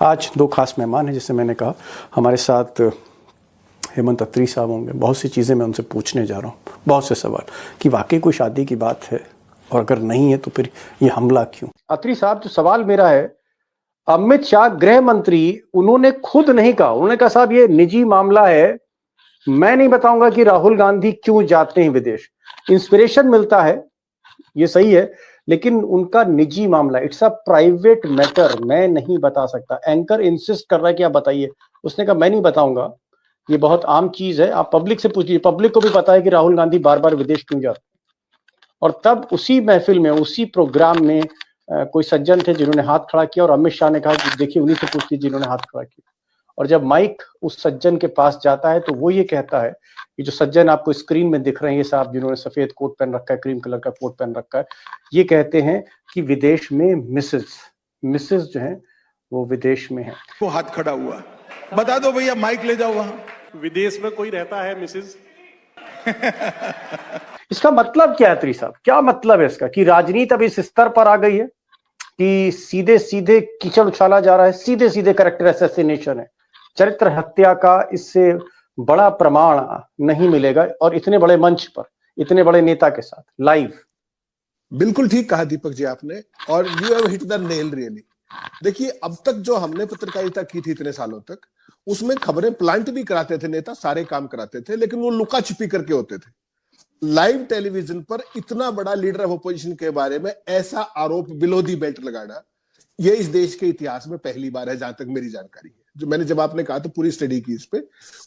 आज दो खास मेहमान हैं, जैसे मैंने कहा हमारे साथ हेमंत अत्री साहब होंगे। बहुत सी चीज़ें मैं उनसे पूछने जा रहा हूँ, बहुत से सवाल कि वाकई कोई शादी की बात है, और अगर नहीं है तो फिर ये हमला क्यों। अत्री साहब, जो सवाल मेरा है, अमित शाह गृह मंत्री, उन्होंने खुद नहीं कहा, उन्होंने कहा साहब ये निजी मामला है, मैं नहीं बताऊंगा कि राहुल गांधी क्यों जाते हैं विदेश। इंस्पिरेशन मिलता है, ये सही है, लेकिन उनका निजी मामला, इट्स अ प्राइवेट मैटर, मैं नहीं बता सकता। एंकर इंसिस्ट कर रहा है कि आप बताइए, उसने कहा मैं नहीं बताऊंगा, ये बहुत आम चीज है, आप पब्लिक से पूछिए। पब्लिक को भी पता है कि राहुल गांधी बार बार विदेश क्यों जाते हैं। और तब उसी महफिल में, उसी प्रोग्राम में कोई सज्जन थे जिन्होंने हाथ खड़ा किया, और अमित शाह ने कहा कि देखिए उन्हीं से पूछिए जिन्होंने हाथ खड़ा किया। और जब माइक उस सज्जन के पास जाता है तो वो ये कहता है कि जो सज्जन आपको स्क्रीन में दिख रहे हैं, ये साहब जिन्होंने सफेद कोट पहन रखा है, क्रीम कलर का कोट पहन रखा है, ये कहते हैं कि विदेश में मिसेस जो है वो विदेश में है। वो हाथ खड़ा हुआ, बता दो भैया, माइक ले जाओ वहां। विदेश में कोई रहता है मिसेस? इसका मतलब क्या है अत्री साहब, क्या मतलब है इसका कि राजनीति अब इस स्तर पर आ गई है कि सीधे सीधे कीचड़ उछाला जा रहा है, सीधे सीधे कैरेक्टर असैसिनेशन है, चरित्र हत्या का इससे बड़ा प्रमाण नहीं मिलेगा, और इतने बड़े मंच पर, इतने बड़े नेता के साथ लाइव। बिल्कुल ठीक कहा दीपक जी आपने, और you have hit the nail really. देखिए, अब तक जो हमने पत्रकारिता की थी इतने सालों तक, उसमें खबरें प्लांट भी कराते थे नेता, सारे काम कराते थे, लेकिन वो लुका छिपी करके होते थे। लाइव टेलीविजन पर इतना बड़ा लीडर ऑफ अपोजिशन के बारे में ऐसा आरोप बिलो दी बेल्ट लगाना, ये इस देश के इतिहास में पहली बार है, जहां तक मेरी जानकारी है। जो मैंने, जब आपने कहा तो पूरी स्टडी की इस पे,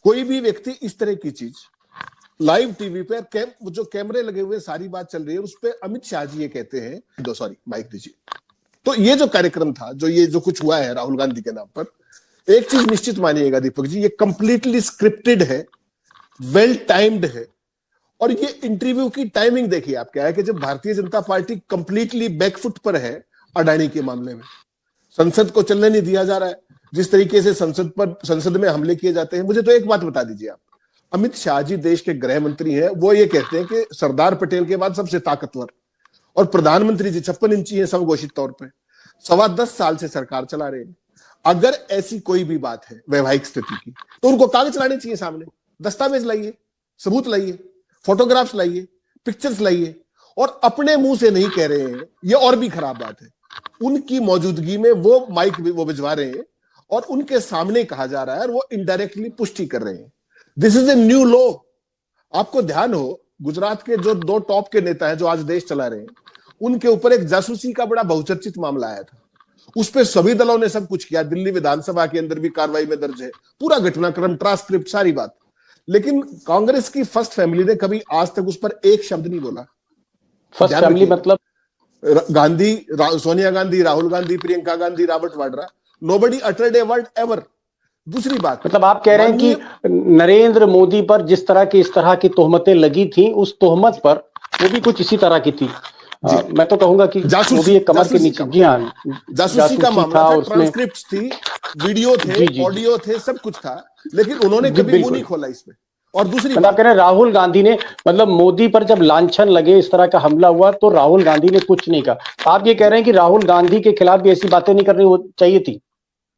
कोई भी व्यक्ति इस तरह की चीज लाइव टीवी पे जो कैमरे लगे हुए सारी बात चल रही है, उस पे अमित शाह जी ये कहते हैं, सॉरी माइक दीजिए। तो ये जो कार्यक्रम था, ये जो कुछ हुआ है राहुल गांधी के नाम पर, एक चीज निश्चित मानिएगा दीपक जी, ये कंप्लीटली स्क्रिप्टेड है, वेल टाइम्ड है। और ये इंटरव्यू की टाइमिंग देखिए आप, क्या है कि जब Bharatiya Janata party completely back foot पर है अडानी के मामले में, संसद को चलने नहीं दिया जा रहा है, जिस तरीके से संसद में हमले किए जाते हैं। मुझे तो एक बात बता दीजिए आप, अमित शाह जी देश के गृह मंत्री हैं, वो ये कहते हैं कि सरदार पटेल के बाद सबसे ताकतवर, और प्रधानमंत्री जी 56 इंची हैं स्वघोषित तौर पे, 10.25 साल से सरकार चला रहे हैं। अगर ऐसी कोई भी बात है वैवाहिक स्थिति की, तो उनको कागज लाने चाहिए सामने, दस्तावेज लाइए, सबूत लाइए, फोटोग्राफ्स लाइए, पिक्चर्स लाइए, और अपने मुंह से नहीं कह रहे हैं, ये और भी खराब बात है। उनकी मौजूदगी में वो माइक वो भिजवा रहे हैं, और उनके सामने कहा जा रहा है, और वो इनडायरेक्टली पुष्टि कर रहे हैं। This is a new law. आपको ध्यान हो, गुजरात के जो 2 टॉप के नेता हैं जो आज देश चला रहे हैं, उनके ऊपर एक जासूसी का बड़ा बहुचर्चित मामला आया था, उस पर सभी दलों ने सब कुछ किया, दिल्ली विधानसभा के अंदर भी कार्रवाई में दर्ज है, पूरा घटनाक्रम, ट्रांसक्रिप्ट, सारी बात। लेकिन कांग्रेस की फर्स्ट फैमिली ने कभी आज तक उस पर एक शब्द नहीं बोला। फर्स्ट फैमिली मतलब Gandhi, Sonia Gandhi, Rahul Gandhi, Priyanka Gandhi, Robert Vadra, nobody uttered a word ever. दूसरी बात, मतलब आप कह रहे हैं कि नरेंद्र मोदी पर जिस तरह की, इस तरह की तोहमतें लगी थी, उस तोहमत पर वो भी कुछ इसी तरह की थी। मैं तो कहूंगा कि वो भी एक कमर के नीचे, जी हाँ, जासूसी का मामला था, ट्रांसक्रिप्ट्स थी, वीडियो थे, ऑडियो थे, सब कुछ था, लेकिन उन्होंने कभी मुंह नहीं खोला इसमें। और दूसरी बात, आप कह रहे हैं राहुल गांधी ने, मतलब मोदी पर जब लांछन लगे, इस तरह का हमला हुआ, तो राहुल गांधी ने कुछ नहीं कहा। आप ये कह रहे हैं कि राहुल गांधी के खिलाफ भी ऐसी बातें नहीं करनी चाहिए थी?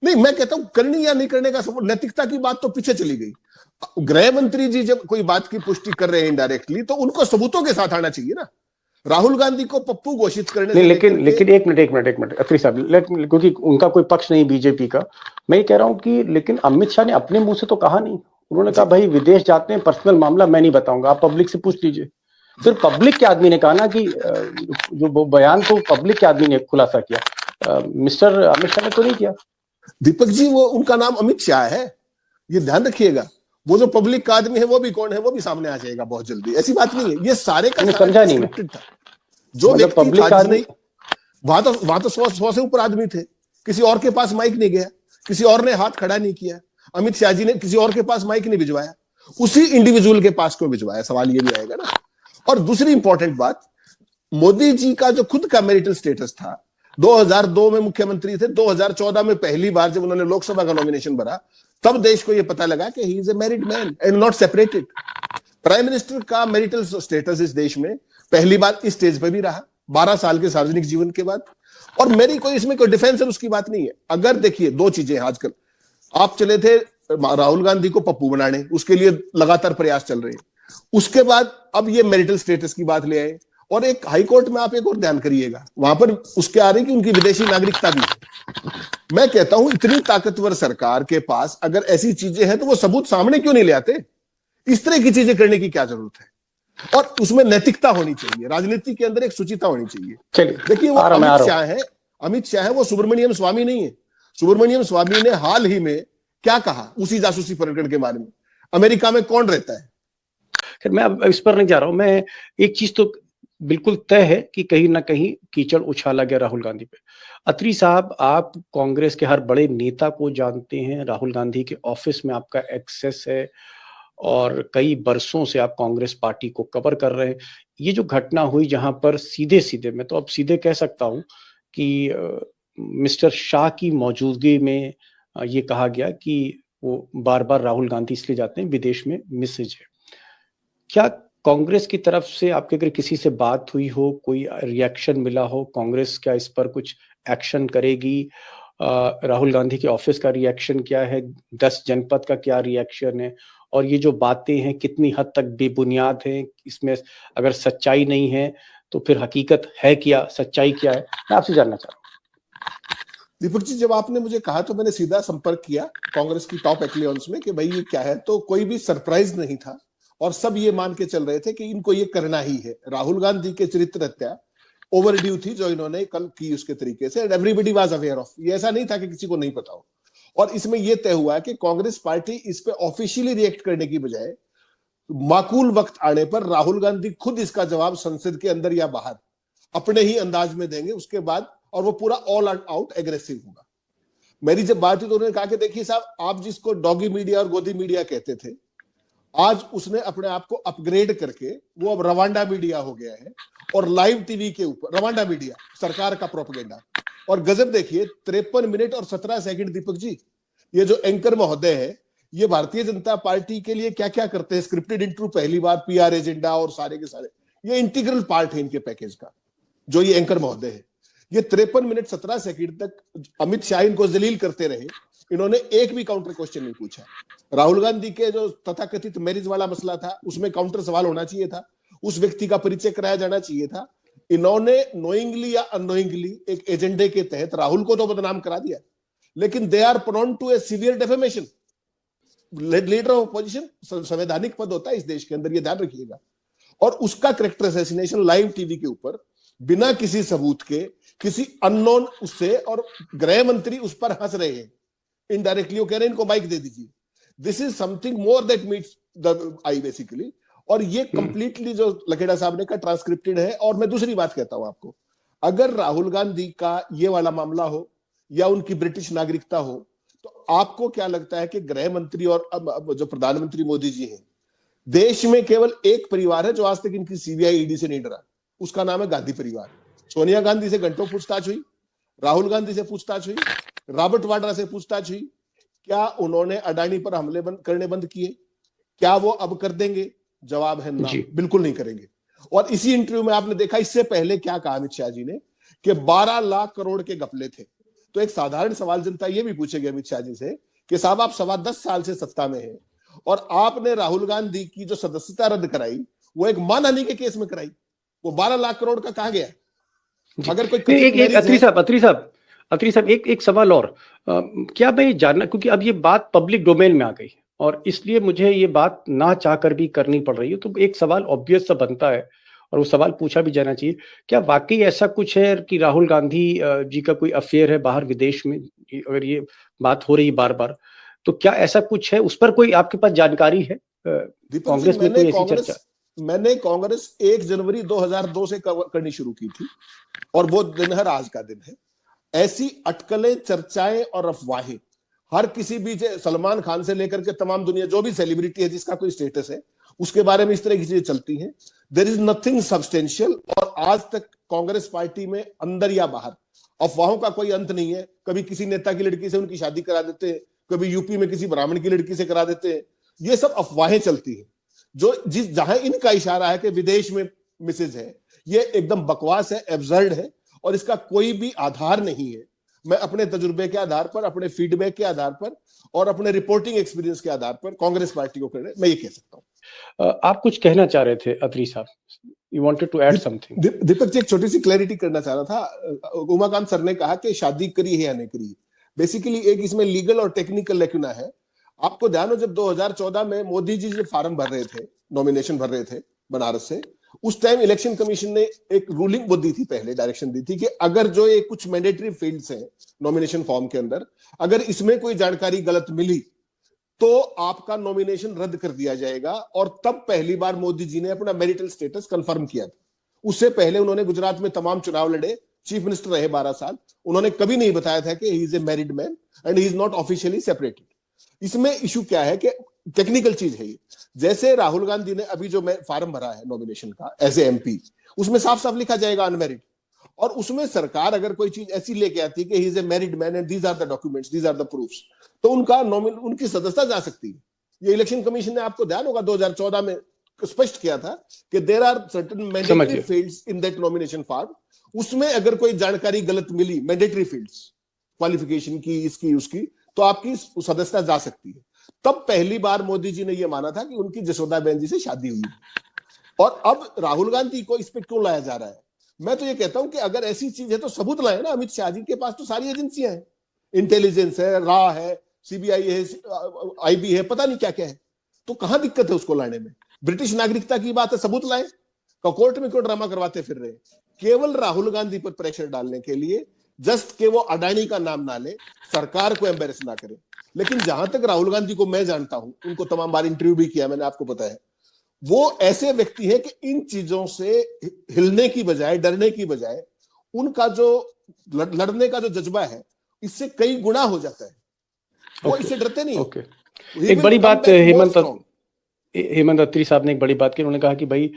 नहीं, मैं कहता हूं करनी या नहीं करने का सब, नैतिकता की बात तो पीछे चली गई। गृह मंत्री जी जब कोई बात की पुष्टि कर रहे हैं इनडायरेक्टली, तो उनको सबूतों के साथ आना चाहिए ना। राहुल गांधी को पप्पू घोषित करने नहीं, लेकिन एक मिनट अत्री साहब, क्योंकि उनका कोई पक्ष नहीं बीजेपी का, मैं ये कह रहा हूं कि लेकिन अमित शाह ने अपने मुंह से तो कहा नहीं, उन्होंने कहा भाई विदेश जाते हैं, पर्सनल मामला मैं नहीं बताऊंगा, आप पब्लिक से पूछ लीजिए। फिर पब्लिक के आदमी ने कहा ना कि जो बयान तो पब्लिक के आदमी ने खुलासा किया, मिस्टर अमित शाह ने तो नहीं किया। दीपक जी, वो उनका नाम अमित शाह है, ये ध्यान रखिएगा। वो जो पब्लिक का आदमी है वो भी कौन है, वो भी सामने आ जाएगा बहुत जल्दी, ऐसी बात नहीं है। ये सारे का समझा नहीं मैं, जो व्यक्ति था, नहीं, वहां तो 100 से ऊपर आदमी थे, किसी और के पास माइक नहीं गया, किसी और ने हाथ खड़ा नहीं किया, अमित शाह जी ने किसी और के पास माइक नहीं भिजवाया, उसी इंडिविजुअल के पास क्यों भिजवाया, सवाल ये भी आएगा ना। और दूसरी इंपॉर्टेंट बात, मोदी जी का जो खुद का मैरिटल स्टेटस था, 2002 में मुख्यमंत्री थे, 2014 में पहली बार जब उन्होंने लोकसभा का नॉमिनेशन भरा, तब देश को यह पता लगा कि he is a married man and not separated. Prime minister का मैरिटल स्टेटस इस देश में पहली बार इस स्टेज पर भी रहा 12 साल के सार्वजनिक जीवन के बाद। और मेरी कोई इसमें कोई डिफेंस है उसकी बात नहीं है। अगर देखिए दो चीजें आजकल, आप चले थे राहुल गांधी को पप्पू बनाने, उसके लिए लगातार प्रयास चल रहे हैं। उसके बाद अब ये मैरिटल स्टेटस की बात ले आए, और एक हाईकोर्ट में आप एक और ध्यान करिएगा, वहां पर उसके आ रही कि उनकी विदेशी नागरिकता भी है। मैं कहता हूं इतनी ताकतवर सरकार के पास अगर ऐसी चीजें हैं तो वो सबूत सामने क्यों नहीं ले आते? इस तरह की चीजें करने की क्या जरूरत है? और उसमें नैतिकता होनी चाहिए, राजनीति के अंदर एक शुचिता होनी चाहिए। देखिए वो अमित शाह है, वो सुब्रमण्यम स्वामी नहीं है। सुब्रमण्यम स्वामी ने हाल ही में क्या कहा उसी जासूसी प्रकरण के बारे में? अमेरिका में कौन रहता है? खैर मैं अब इस पर नहीं जा रहा हूं। मैं एक चीज तो बिल्कुल तय है कि कहीं ना कहीं कीचड़ उछाला गया राहुल गांधी पे। अत्री साहब, आप कांग्रेस के हर बड़े नेता को जानते हैं, राहुल गांधी के ऑफिस में आपका एक्सेस है और कई बरसों से आप कांग्रेस पार्टी को कवर कर रहे हैं। ये जो घटना हुई जहां पर सीधे सीधे, मैं तो अब सीधे कह सकता हूं कि मिस्टर शाह की मौजूदगी में ये कहा गया कि वो बार बार राहुल गांधी इसलिए जाते हैं विदेश में मिसेज है। क्या कांग्रेस की तरफ से आपके अगर किसी से बात हुई हो, कोई रिएक्शन मिला हो, कांग्रेस क्या इस पर कुछ एक्शन करेगी? राहुल गांधी के ऑफिस का रिएक्शन क्या है? 10 जनपद का क्या रिएक्शन है? और ये जो बातें हैं कितनी हद तक बेबुनियाद हैं? इसमें अगर सच्चाई नहीं है तो फिर हकीकत है क्या, सच्चाई क्या है? मैं आपसे जानना चाह रहा हूँ। दीपक जी, जब आपने मुझे कहा तो मैंने सीधा संपर्क किया कांग्रेस की टॉप एक्लियंस में कि भाई ये क्या है, तो कोई भी सरप्राइज नहीं था और सब ये मान के चल रहे थे कि इनको ये करना ही है। राहुल गांधी के चरित्र हत्या ओवरड्यू थी जो इन्होंने कल की उसके तरीके से, एवरीबडी वाज अवेयर ऑफ। ये ऐसा नहीं था कि किसी को नहीं पता हो। और इसमें यह तय हुआ कि कांग्रेस पार्टी इस पे ऑफिशियली रिएक्ट करने की बजाय माकूल वक्त आने पर राहुल गांधी खुद इसका जवाब संसद के अंदर या बाहर अपने ही अंदाज में देंगे उसके बाद, और वो पूरा ऑल आउट एग्रेसिव होगा। मेरी जब बात हुई तो उन्होंने कहा कि देखिए साहब, आप जिसको डॉगी मीडिया और गोदी मीडिया कहते थे, आज उसने अपने आप को अपग्रेड करके वो अब रवांडा मीडिया हो गया है, और लाइव टीवी के ऊपर रवांडा मीडिया, सरकार का प्रोपेगेंडा। और गजब देखिए, 53 मिनट और 17 सेकंड दीपक जी, ये जो एंकर महोदय है, ये भारतीय जनता पार्टी के लिए क्या क्या करते हैं, स्क्रिप्टेड इंटरव्यू पहली बार, पीआर एजेंडा और सारे के सारे, ये इंटीग्रल पार्ट है इनके पैकेज का, जो ये एंकर महोदय है। ये 53 मिनट 17 सेकंड तक अमित शाह इनको जलील करते रहे, इन्होंने एक भी काउंटर क्वेश्चन नहीं पूछा। राहुल गांधी के जो तथाकथित मैरिज वाला मसला था, उसमें काउंटर सवाल होना चाहिए था, उस व्यक्ति का परिचय कराया जाना चाहिए था। इन्होंने नोइंगली या अननोइंगली एक एजेंडे के तहत राहुल को तो बदनाम करा दिया, लेकिन they are prone to a severe defamation. Leader of opposition संवैधानिक पद होता है इस देश के अंदर, ये ध्यान रखिएगा। और उसका कैरेक्टर असैसिनेशन लाइव टीवी के ऊपर बिना किसी सबूत के, किसी अननोन उससे, और गृह मंत्री उस पर हंस रहे हैं इनडायरेक्टली, वो कह रहे हैं इनको माइक दे दीजिए। This is something more that meets the I basically. और ये कंप्लीटली जो लखेड़ा साहब ने का ट्रांसक्रिप्टेड है। और मैं दूसरी बात कहता हूं आपको, अगर राहुल गांधी का ये वाला मामला हो या उनकी ब्रिटिश नागरिकता हो, तो आपको क्या लगता है कि गृह मंत्री और अब जो प्रधानमंत्री मोदी जी हैं, देश में केवल एक परिवार है जो आज तक इनकी सीबीआई ईडी से नहीं डरा, उसका नाम है गांधी परिवार। सोनिया गांधी से घंटों पूछताछ हुई, राहुल गांधी से पूछताछ हुई, रॉबर्ट वाड्रा से पूछताछ हुई। क्या उन्होंने अडानी पर हमले करने बंद किए? क्या वो अब कर देंगे? जवाब है ना, बिल्कुल नहीं करेंगे। और इसी इंटरव्यू में आपने देखा, इससे पहले क्या कहा अमित शाह जी ने कि 12 लाख करोड़ के घपले थे। तो एक साधारण सवाल जनता ये भी पूछेगी अमित शाह जी से कि साहब, आप 10.25 साल से सत्ता में हैं और आपने राहुल गांधी की जो सदस्यता रद्द कराई, वो एक मानहानि के केस में कराई, वो 12 लाख करोड़ का कहां गया? अगर कोई अत्री साहब एक सवाल और, क्या मैं ये जानना, क्योंकि अब ये बात पब्लिक डोमेन में आ गई और इसलिए मुझे ये बात ना चाहकर भी करनी पड़ रही है, तो एक सवाल ऑब्वियस सा बनता है और वो सवाल पूछा भी जाना चाहिए। क्या वाकई ऐसा कुछ है कि राहुल गांधी जी का कोई अफेयर है बाहर विदेश में? अगर ये बात हो रही बार बार, तो क्या ऐसा कुछ है? उस पर कोई आपके पास जानकारी है? कांग्रेस में कोई ऐसी चर्चा? मैंने कांग्रेस 1 जनवरी 2002 से करनी शुरू की थी और वो दिन है आज का दिन है। ऐसी अटकलें, चर्चाएं और अफवाहें हर किसी भी, सलमान खान से लेकर के तमाम दुनिया, जो भी सेलिब्रिटी है जिसका कोई स्टेटस है, उसके बारे में इस तरह की चीजें चलती हैं। There is nothing substantial. और आज तक कांग्रेस पार्टी में अंदर या बाहर अफवाहों का कोई अंत नहीं है। कभी किसी नेता की लड़की से उनकी शादी करा देते हैं, कभी यूपी में किसी ब्राह्मण की लड़की से करा देते हैं। ये सब अफवाहें चलती हैं। जो जहां इनका इशारा है कि विदेश में मिसेज है, ये एकदम बकवास है, एब्सर्ड है। और इसका कोई भी आधार नहीं है। मैं अपने तजुर्बे के आधार पर, अपने फीडबैक के आधार पर और अपने रिपोर्टिंग एक्सपीरियंस के आधार पर कांग्रेस पार्टी को क्रेडिट मैं ये कह सकता हूं। आप कुछ कहना चाह रहे थे Atri sahab, you wanted to add something. Deepak ji, एक छोटी सी क्लैरिटी करना चाह रहा था। उमाकांत सर ने कहा कि शादी करी है या नहीं करी, बेसिकली एक इसमें लीगल और टेक्निकल लेक्यूना है। आपको ध्यान हो, जब 2014 में मोदी जी जब फॉर्म भर रहे थे, नॉमिनेशन भर रहे थे बनारस से, उस टाइम इलेक्शन कमीशन ने एक रूलिंग वो दी थी, पहले डायरेक्शन दी थी कि अगर जो ये कुछ मैंडेटरी फील्ड्स हैं नॉमिनेशन फॉर्म के अंदर, अगर इसमें कोई जानकारी गलत मिली तो आपका नॉमिनेशन रद्द कर दिया जाएगा। और तब पहली बार मोदी जी ने अपना मैरिटल स्टेटस कंफर्म किया था। उससे पहले उन्होंने गुजरात में तमाम चुनाव लड़े, चीफ मिनिस्टर रहे 12 साल, उन्होंने कभी नहीं बताया था कि he is a married man and he is not officially separated. इसमें इशू क्या है कि टेक्निकल चीज है ये। जैसे राहुल गांधी ने अभी जो फॉर्म भरा है नॉमिनेशन का एज ए एमपी, उसमें साफ साफ लिखा जाएगा अनमैरिड, और उसमें सरकार अगर कोई चीज ऐसी लेके आती है कि he is a married man and these are the documents, these are the proofs, तो उनकी सदस्यता जा सकती है। ये इलेक्शन कमीशन ने, आपको ध्यान होगा, 2014 में स्पष्ट किया था कि there are certain mandatory fields in that nomination form, उसमें अगर कोई जानकारी गलत मिली, मैंडेटरी फील्ड्स, क्वालिफिकेशन की, इसकी उसकी, तो आपकी सदस्यता जा सकती है। तब पहली बार मोदी जी ने यह माना था कि उनकी जसोदा बहन जी से शादी हुई। और अब राहुल गांधी को इस पे क्यों लाया जा रहा है? मैं तो ये कहता हूं कि अगर ऐसी चीज है तो सबूत लाए ना। अमित शाह जी के पास तो सारी एजेंसियां हैं, इंटेलिजेंस है, रा है, सीबीआई है, आईबी है, पता नहीं क्या क्या है, तो कहां दिक्कत है उसको लाने में? ब्रिटिश नागरिकता की बात है, सबूत लाए। कोर्ट में क्यों ड्रामा करवाते फिर रहे? केवल राहुल गांधी पर प्रेशर डालने के लिए, जस्ट के वो अडानी का नाम ना ले, सरकार को एम्बेरस ना करे। लेकिन जहां तक राहुल गांधी को मैं जानता हूं, उनको तमाम बार इंटरव्यू भी किया मैंने, आपको पता है, वो ऐसे व्यक्ति है कि इन चीजों से हिलने की बजाय, डरने की बजाय, उनका जो लड़ने का जो जज्बा है, इससे कई गुना हो जाता है। वो इससे डरते नहीं। एक बड़ी बात हेमंत अत्री साहब ने एक बड़ी बात की। उन्होंने कहा कि भाई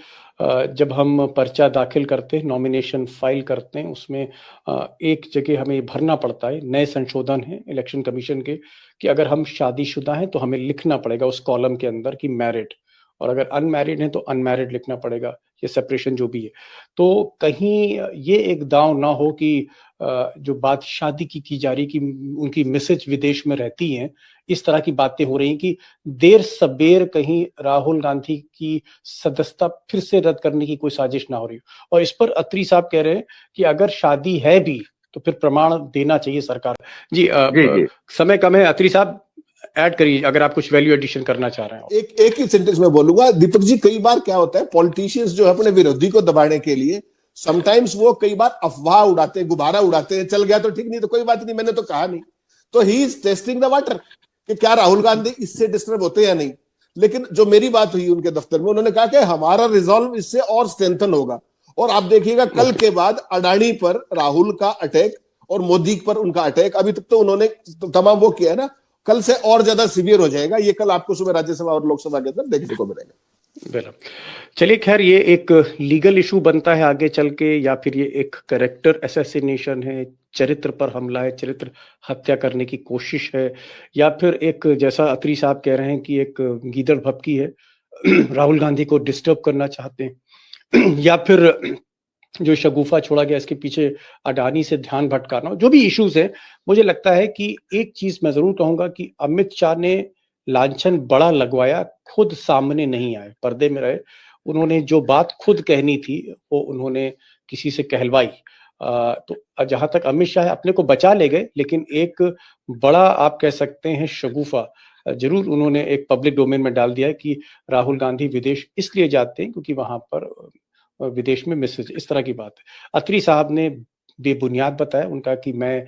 जब हम पर्चा दाखिल करते हैं, नॉमिनेशन फाइल करते हैं, उसमें एक जगह हमें भरना पड़ता है, नए संशोधन है इलेक्शन कमीशन के, कि अगर हम शादीशुदा हैं तो हमें लिखना पड़ेगा उस कॉलम के अंदर कि मैरिड, और अगर अनमैरिड हैं तो अनमैरिड लिखना पड़ेगा, ये सेपरेशन जो भी है। तो कहीं ये एक दांव ना हो कि जो बात शादी की जा रही, कि उनकी मिसेज विदेश में रहती हैं, इस तरह की बातें हो रही कि देर सबेर कहीं राहुल गांधी की सदस्यता फिर से रद्द करने की कोई साजिश ना हो रही हो। और इस पर अत्री साहब कह रहे हैं कि अगर शादी है भी तो फिर प्रमाण देना चाहिए सरकार। जी, समय कम है, अत्री साहब ऐड करिए अगर आप कुछ वैल्यू एडिशन करना चाह रहे हैं। एक ही सेंटेंस में बोलूंगा दीपक जी, कई बार क्या होता है, पॉलिटिशियंस जो है अपने विरोधी को दबाने के लिए समटाइम्स वो कई बार अफवाह उड़ाते हैं, गुब्बारा उड़ाते हैं, चल गया तो ठीक, नहीं तो कोई बात नहीं, मैंने तो कहा नहीं। तो he is testing the water कि क्या राहुल गांधी इससे डिस्टर्ब होते या नहीं। लेकिन जो मेरी बात हुई उनके दफ्तर में, उन्होंने कहा कि हमारा रिजॉल्व इससे और स्ट्रेंथन होगा। और आप देखिएगा कल के बाद अडानी पर राहुल का अटैक और मोदी पर उनका अटैक, अभी तक तो उन्होंने तमाम वो किया है ना, कल से और ज्यादा सीवियर हो जाएगा। ये कल आपको सुबह राज्यसभा और लोकसभा के अंदर देखने को मिलेगा। बिल्कुल। चलिए, खैर ये एक लीगल इशू बनता है आगे चल के, या फिर ये एक कैरेक्टर असैसिनेशन है, चरित्र पर हमला है, चरित्र हत्या करने की कोशिश है, या फिर एक, जैसा अत्री साहब कह रहे हैं कि एक गीदड़ भपकी है, राहुल गांधी को डिस्टर्ब करना चाहते हैं, या फिर जो शगुफा छोड़ा गया इसके पीछे अडानी से ध्यान भटकाना, जो भी इश्यूज है, मुझे लगता है कि एक चीज मैं जरूर कहूंगा कि अमित शाह ने लांछन बड़ा लगवाया, खुद सामने नहीं आए, पर्दे में रहे। उन्होंने जो बात खुद कहनी थी वो उन्होंने किसी से कहलवाई। तो जहां तक अमित शाह अपने को बचा ले गए, लेकिन एक बड़ा आप कह सकते हैं शगुफा जरूर उन्होंने एक पब्लिक डोमेन में डाल दिया है कि राहुल गांधी विदेश इसलिए जाते हैं क्योंकि वहां पर विदेश में मिसेज, इस तरह की बात है। अत्री साहब ने बेबुनियाद बताया उनका कि मैं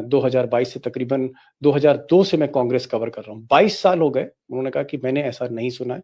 2022 से तकरीबन 2002 से मैं कांग्रेस कवर कर रहा हूँ, 22 साल हो गए। उन्होंने कहा कि मैंने ऐसा नहीं सुना है,